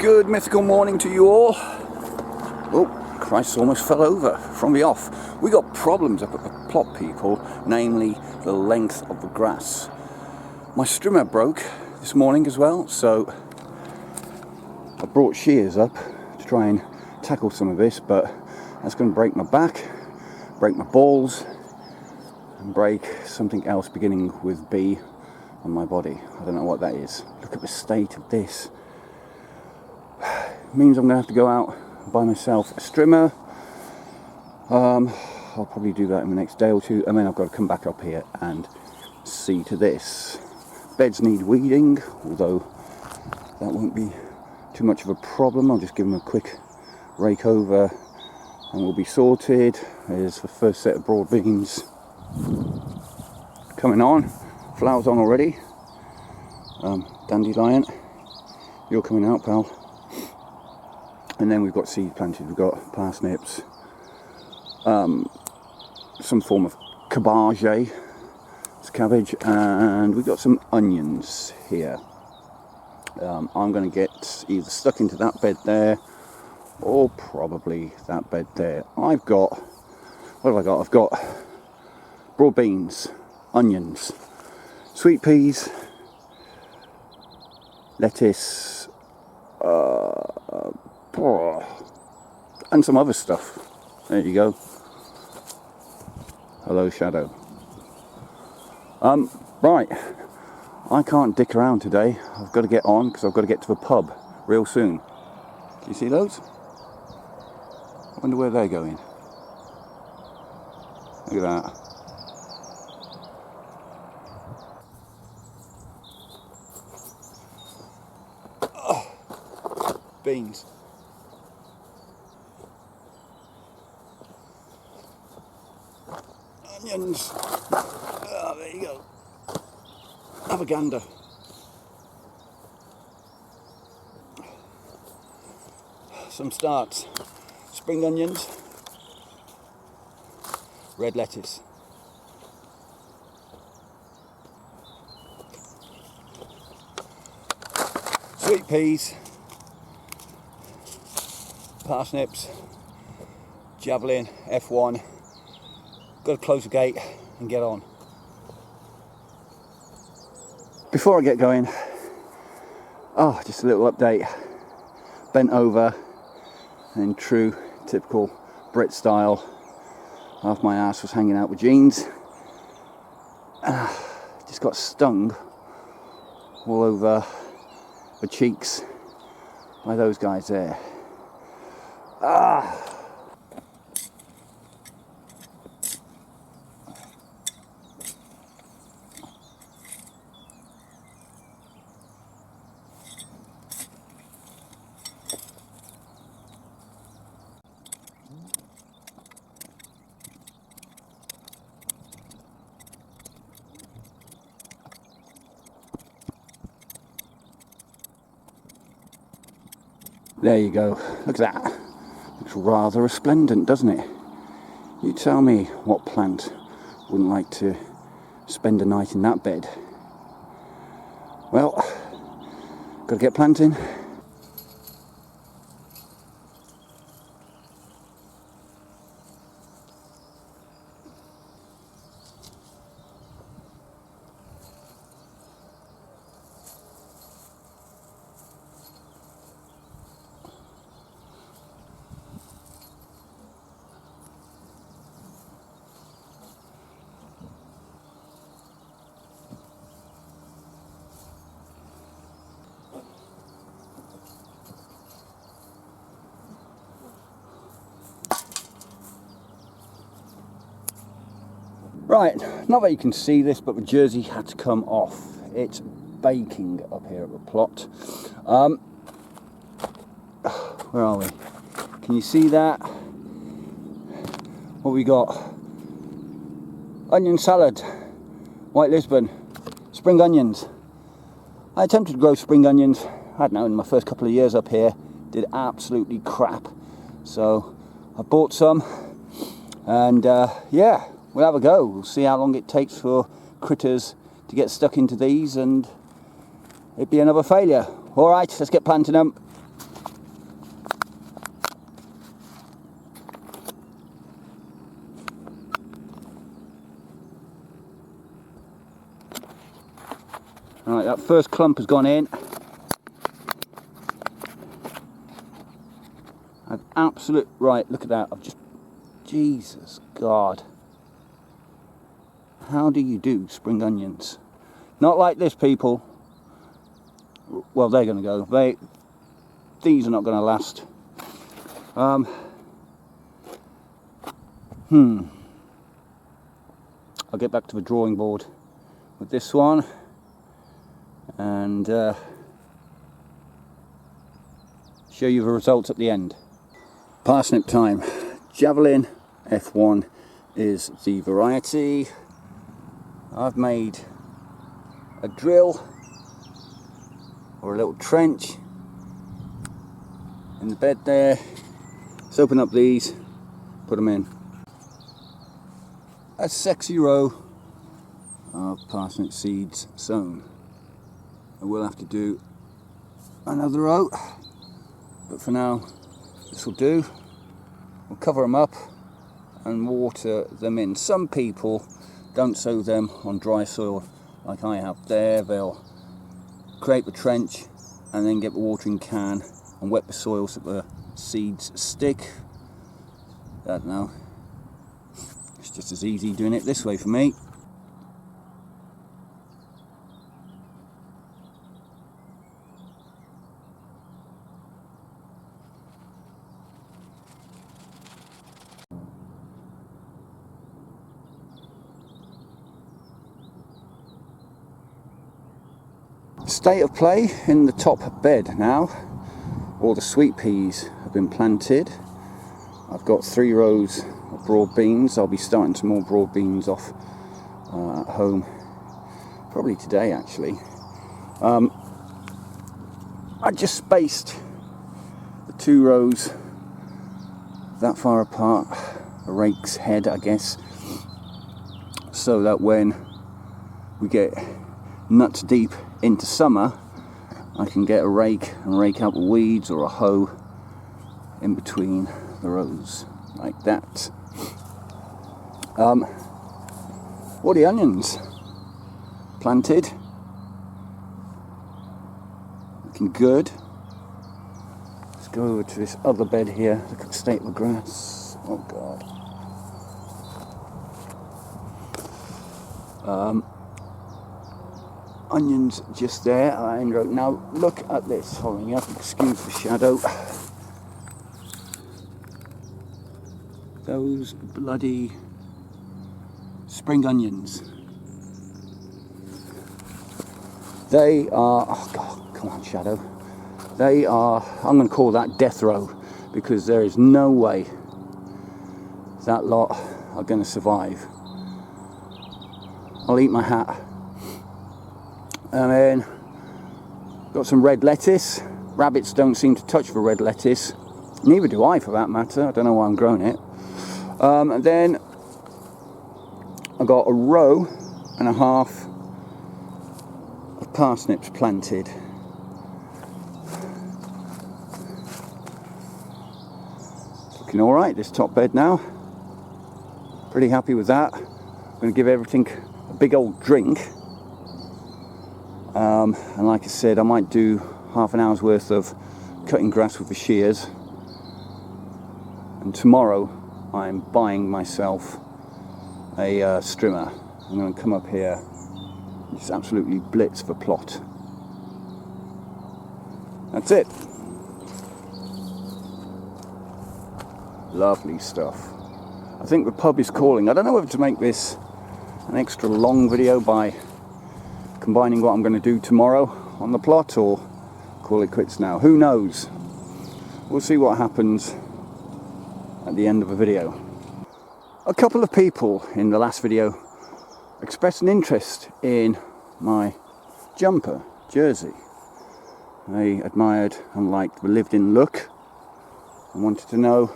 Good mythical morning to you all. Oh, Christ, almost fell over from the off. We got problems up at the plot, people, namely the length of the grass. My strimmer broke this morning as well, so I brought shears up to try and tackle some of this, but that's going to break my back, break my balls, and break something else beginning with B on my body. I don't know what that is. Look at the state of this. It means I'm going to have to go out and buy myself a strimmer. I'll probably do that in the next day or two, and then I've got to come back up here and see to this. Beds need weeding, although that won't be too much of a problem. I'll just give them a quick rake over and we'll be sorted. There's the first set of broad beans coming on. Flowers on already. Dandelion, you're coming out, pal. And then we've got seed planted. We've got parsnips, some form of cabbage, it's cabbage, and we've got some onions here. I'm going to get either stuck into that bed there or probably that bed there. I've got, what have I got? I've got broad beans, onions, sweet peas, lettuce, and some other stuff. There you go. Hello, Shadow. Right, I can't dick around today. I've got to get on because I've got to get to the pub real soon. Can you see those? I wonder where they're going. Look at that. Oh, beans. Onions. Oh, there you go. Have a gander. Some starts. Spring onions. Red lettuce. Sweet peas. Parsnips. Javelin. F1. Got to close the gate and get on. Before I get going, just a little update. Bent over, and in true typical Brit style, half my ass was hanging out with jeans. Just got stung all over the cheeks by those guys there. There you go. Look at that. Looks rather resplendent, doesn't it? You tell me what plant wouldn't like to spend a night in that bed. Well, got to get planting. Right, not that you can see this, but the jersey had to come off. It's baking up here at the plot. Where are we? Can you see that? What we got? Onion salad, white Lisbon, spring onions. I attempted to grow spring onions, I don't know, in my first couple of years up here, did absolutely crap. So I bought some, and yeah. We'll have a go. We'll see how long it takes for critters to get stuck into these, and it'd be another failure. Alright, let's get planting them. Alright, that first clump has gone in. Right, look at that. I've just, Jesus God. How do you do spring onions? Not like this, people. Well, they're going to go. These are not going to last. I'll get back to the drawing board with this one, and show you the results at the end. Parsnip time. Javelin F1 is the variety. I've made a drill or a little trench in the bed there. Let's open up these, put them in. A sexy row of parsnip seeds sown. I will have to do another row, but for now this will do. We'll cover them up and water them in. Some people don't sow them on dry soil like I have there. They'll create the trench and then get the watering can and wet the soil so the seeds stick. I don't know. It's just as easy doing it this way for me. State of play in the top bed now. All the sweet peas have been planted. I've got 3 rows of broad beans. I'll be starting some more broad beans off at home, probably today actually. I just spaced the 2 rows that far apart, a rake's head I guess, so that when we get nuts deep into summer I can get a rake and rake out the weeds, or a hoe in between the rows like that. All the onions planted, looking good. Let's go over to this other bed here. Look at the state of the grass. Oh God. Onions just there. Now look at this. Hold on, you have to excuse the shadow. Those bloody spring onions. They are, oh God, come on shadow. They are, I'm going to call that death row, because there is no way that lot are going to survive. I'll eat my hat. And then got some red lettuce. Rabbits don't seem to touch the red lettuce. Neither do I, for that matter. I don't know why I'm growing it. And then I got a row and a half of parsnips planted. It's looking all right, this top bed now. Pretty happy with that. I'm going to give everything a big old drink. And like I said, I might do half an hour's worth of cutting grass with the shears. And tomorrow I'm buying myself a strimmer. I'm going to come up here and just absolutely blitz the plot. That's it. Lovely stuff. I think the pub is calling. I don't know whether to make this an extra long video by combining what I'm going to do tomorrow on the plot, or call it quits now. Who knows? We'll see what happens at the end of the video. A couple of people in the last video expressed an interest in my jumper jersey. They admired and liked the lived-in look and wanted to know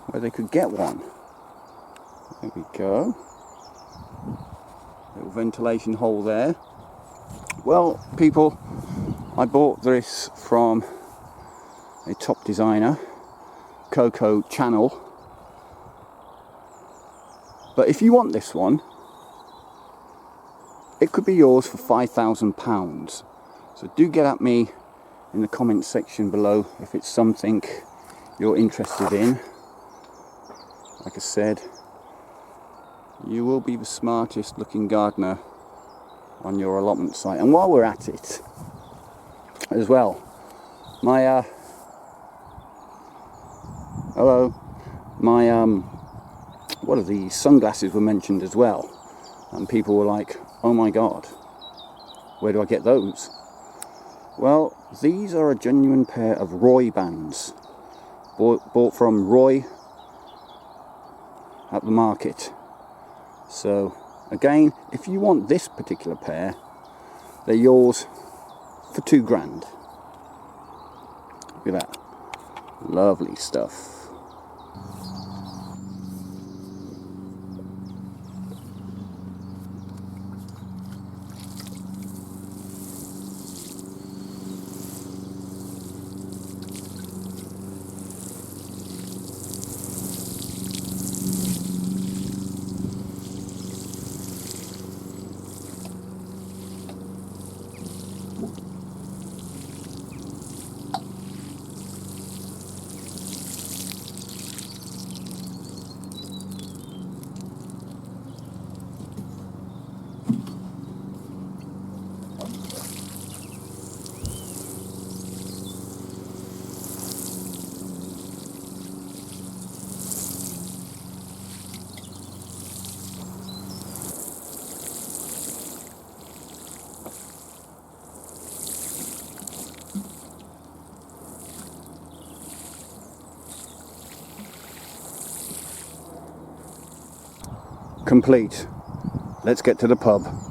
where they could get one. There we go. Little ventilation hole there. Well, people, I bought this from a top designer, Coco Channel. But if you want this one, it could be yours for £5,000. So do get at me in the comment section below if it's something you're interested in. Like I said, you will be the smartest looking gardener on your allotment site. And while we're at it as well, my what are these sunglasses were mentioned as well, and people were like, oh my god, where do I get those? Well, these are a genuine pair of Roy bands, bought from Roy at the market. So again, if you want this particular pair, they're yours for £2,000. Look at that, lovely stuff. Complete. Let's get to the pub.